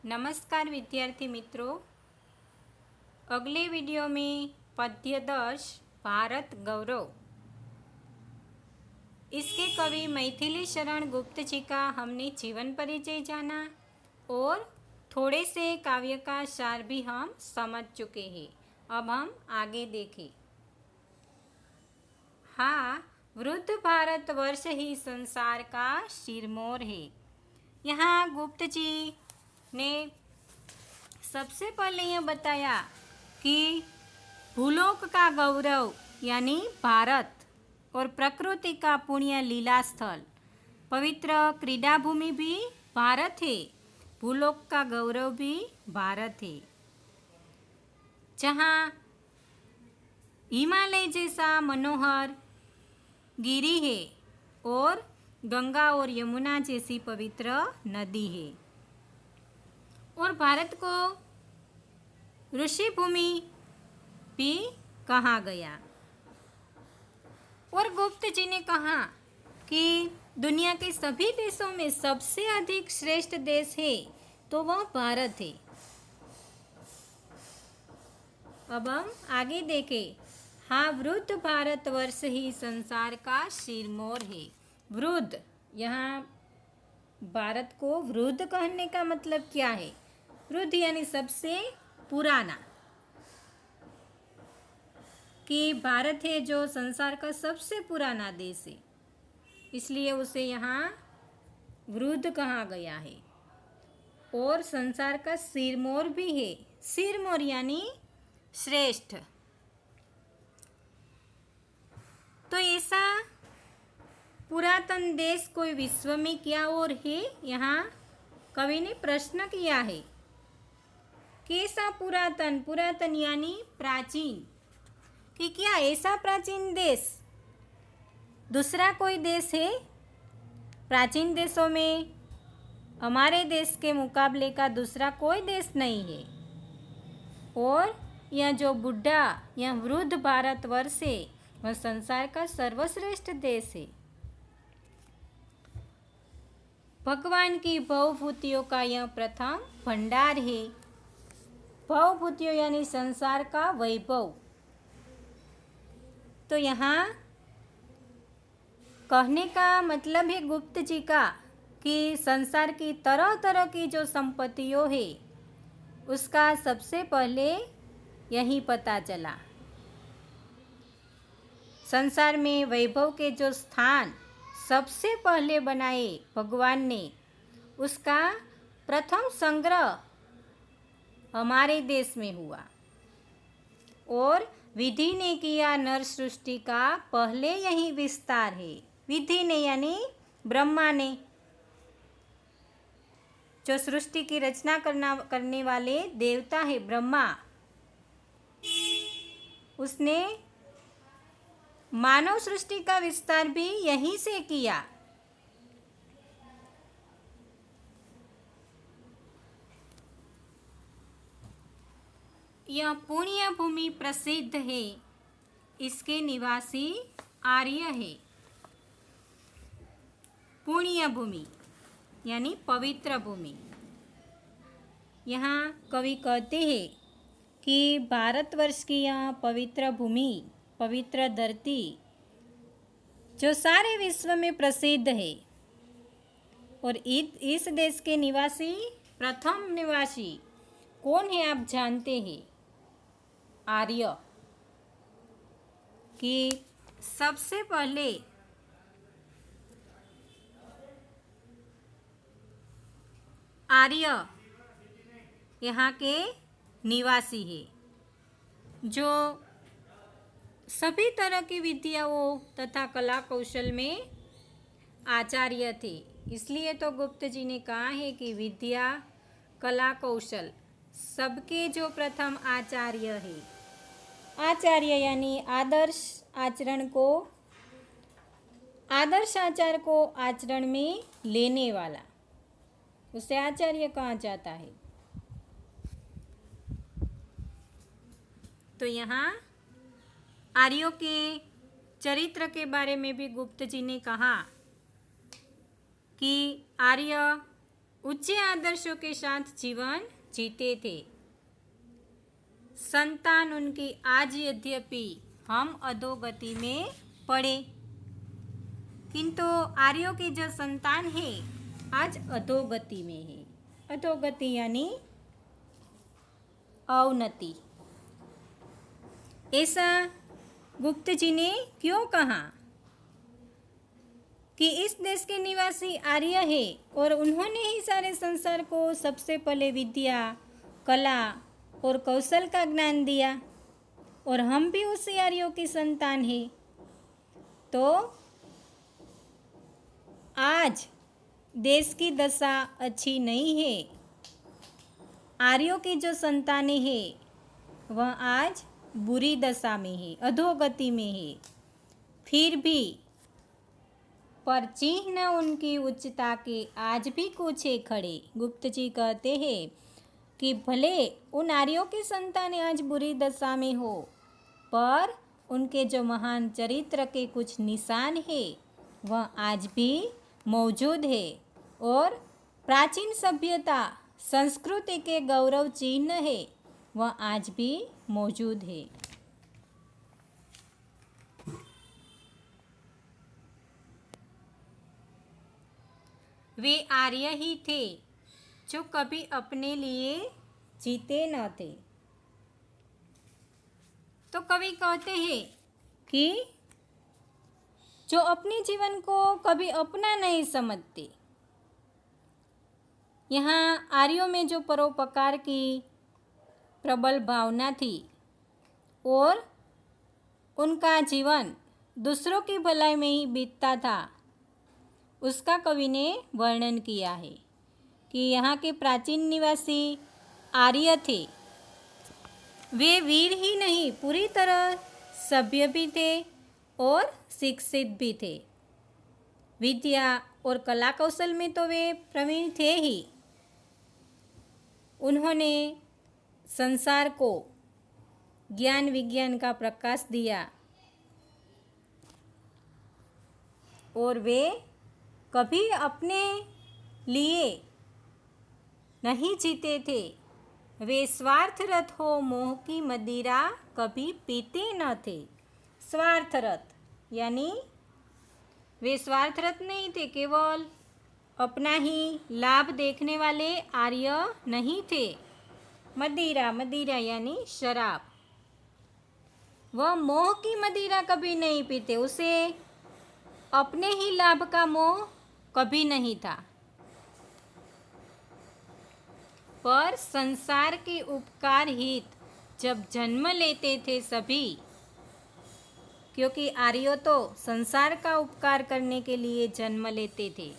नमस्कार विद्यार्थी मित्रों, अगले वीडियो में पद्य 10 भारत गौरव इसके कवि मैथिली शरण गुप्त जी का हमने जीवन परिचय जाना और थोड़े से काव्य का सार भी हम समझ चुके हैं। अब हम आगे देखें। हाँ, वृद्ध भारतवर्ष ही संसार का सिरमौर है। यहाँ गुप्त जी ने सबसे पहले यह बताया कि भूलोक का गौरव यानी भारत और प्रकृति का पुण्य लीला स्थल पवित्र क्रीड़ा भूमि भी भारत है। भूलोक का गौरव भी भारत है, जहाँ हिमालय जैसा मनोहर गिरी है और गंगा और यमुना जैसी पवित्र नदी है। और भारत को ऋषि भूमि भी कहा गया। और गुप्त जी ने कहा कि दुनिया के सभी देशों में सबसे अधिक श्रेष्ठ देश है तो वह भारत है। अब हम आगे देखें। हाँ, वृद्ध भारतवर्ष ही संसार का सिरमौर है। वृद्ध, यहाँ भारत को वृद्ध कहने का मतलब क्या है? वृद्ध यानी सबसे पुराना, कि भारत है जो संसार का सबसे पुराना देश है, इसलिए उसे यहाँ वृद्ध कहा गया है। और संसार का सिरमौर भी है। सिरमौर यानी श्रेष्ठ। तो ऐसा पुरातन देश कोई विश्व में क्या और है? यहाँ कवि ने प्रश्न किया है। कैसा पुरातन? पुरातन यानी प्राचीन, कि क्या ऐसा प्राचीन देश दूसरा कोई देश है? प्राचीन देशों में हमारे देश के मुकाबले का दूसरा कोई देश नहीं है। और यह जो बुढ़ा या वृद्ध भारतवर्ष है वह संसार का सर्वश्रेष्ठ देश है। भगवान की भवभूतियों का यह प्रथम भंडार है। भवभूतियों यानी संसार का वैभव। तो यहाँ कहने का मतलब है गुप्त जी का कि संसार की तरह तरह की जो संपत्तियों है उसका सबसे पहले यही पता चला। संसार में वैभव के जो स्थान सबसे पहले बनाए भगवान ने, उसका प्रथम संग्रह हमारे देश में हुआ। और विधि ने किया नर सृष्टि का पहले यही विस्तार है। विधि ने यानी ब्रह्मा ने, जो सृष्टि की रचना करने वाले देवता है ब्रह्मा, उसने मानव सृष्टि का विस्तार भी यहीं से किया। यह पुण्य भूमि प्रसिद्ध है। इसके निवासी आर्य है। पुण्य भूमि यानी पवित्र भूमि। यहाँ कवि कहते हैं कि भारतवर्ष की यह पवित्र भूमि, पवित्र धरती जो सारे विश्व में प्रसिद्ध है। और इस देश के निवासी, प्रथम निवासी कौन है आप जानते हैं? आर्य। कि सबसे पहले आर्य यहाँ के निवासी है, जो सभी तरह की विद्याओं तथा कला कौशल में आचार्य थे। इसलिए तो गुप्त जी ने कहा है कि विद्या, कला, कौशल सबके जो प्रथम आचार्य है। आचार्य यानी आदर्श आचार को आचरण में लेने वाला, उसे आचार्य कहा जाता है। तो यहाँ आर्यों के चरित्र के बारे में भी गुप्त जी ने कहा कि आर्य ऊंचे आदर्शों के साथ जीवन जीते थे। संतान उनकी आज यद्यपि हम अधोगति में पड़े, किंतु आर्यों की जो संतान है आज अधोगति में है। अधोगति यानी अवनति। ऐसा गुप्त जी ने क्यों कहा कि इस देश के निवासी आर्य है और उन्होंने ही सारे संसार को सबसे पहले विद्या, कला और कौशल का ज्ञान दिया और हम भी उसी आर्यों की संतान हैं। तो आज देश की दशा अच्छी नहीं है। आर्यों की जो संतानें हैं वह आज बुरी दशा में है, अधोगति में है। फिर भी पर चिन्ह उनकी उच्चता के आज भी कुछ है खड़े। गुप्त जी कहते हैं कि भले उन आर्यों की संतानें आज बुरी दशा में हो, पर उनके जो महान चरित्र के कुछ निशान है वह आज भी मौजूद है और प्राचीन सभ्यता संस्कृति के गौरव चिन्ह है वह आज भी मौजूद है। वे आर्य ही थे जो कभी अपने लिए जीते न थे। तो कवि कहते हैं कि जो अपने जीवन को कभी अपना नहीं समझते। यहाँ आर्यों में जो परोपकार की प्रबल भावना थी और उनका जीवन दूसरों की भलाई में ही बीतता था, उसका कवि ने वर्णन किया है कि यहाँ के प्राचीन निवासी आर्य थे। वे वीर ही नहीं, पूरी तरह सभ्य भी थे और शिक्षित भी थे। विद्या और कला कौशल में तो वे प्रवीण थे ही। उन्होंने संसार को ज्ञान विज्ञान का प्रकाश दिया और वे कभी अपने लिए नहीं जीते थे। वे स्वार्थरत हो मोह की मदिरा कभी पीते न थे। स्वार्थरत यानी वे स्वार्थरत नहीं थे, केवल अपना ही लाभ देखने वाले आर्य नहीं थे। मदिरा, मदिरा यानी शराब, वह मोह की मदिरा कभी नहीं पीते। उसे अपने ही लाभ का मोह कभी नहीं था, पर संसार के उपकार हित जब जन्म लेते थे सभी, क्योंकि आर्य तो संसार का उपकार करने के लिए जन्म लेते थे।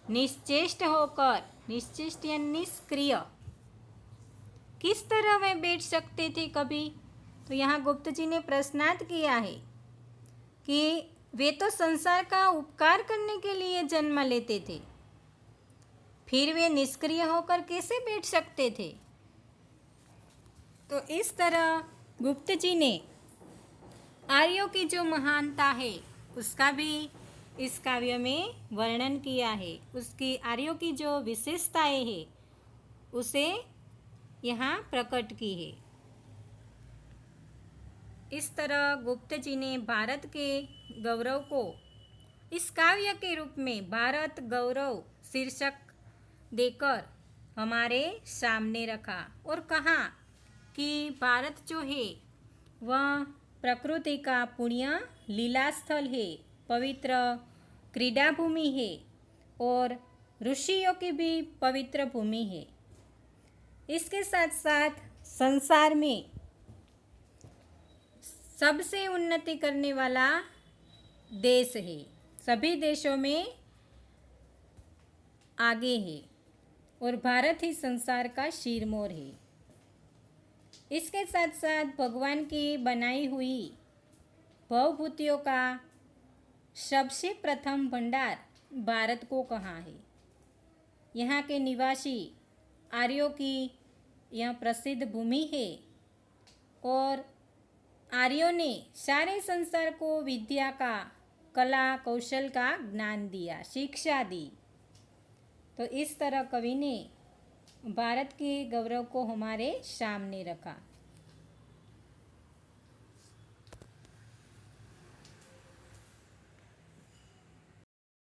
निश्चेष्ट होकर, निश्चेष्ट या निष्क्रिय, किस तरह वे बैठ सकते थे कभी? तो यहाँ गुप्त जी ने प्रश्नार्थ किया है कि वे तो संसार का उपकार करने के लिए जन्म लेते थे, फिर वे निष्क्रिय होकर कैसे बैठ सकते थे? तो इस तरह गुप्त जी ने आर्यों की जो महानता है उसका भी इस काव्य में वर्णन किया है। उसकी आर्यों की जो विशेषताएं हैं उसे यहाँ प्रकट की है। इस तरह गुप्त जी ने भारत के गौरव को इस काव्य के रूप में भारत गौरव शीर्षक देकर हमारे सामने रखा और कहा कि भारत जो है वह प्रकृति का पुण्य लीला स्थल है, पवित्र क्रीड़ा भूमि है और ऋषियों की भी पवित्र भूमि है। इसके साथ साथ संसार में सबसे उन्नति करने वाला देश है, सभी देशों में आगे है और भारत ही संसार का शीरमोर है। इसके साथ साथ भगवान की बनाई हुई भवभूतियों का सबसे प्रथम भंडार भारत को कहाँ है। यहाँ के निवासी आर्यों की यह प्रसिद्ध भूमि है और आर्यों ने सारे संसार को विद्या का, कला कौशल का ज्ञान दिया, शिक्षा दी। तो इस तरह कवि ने भारत के गौरव को हमारे सामने रखा।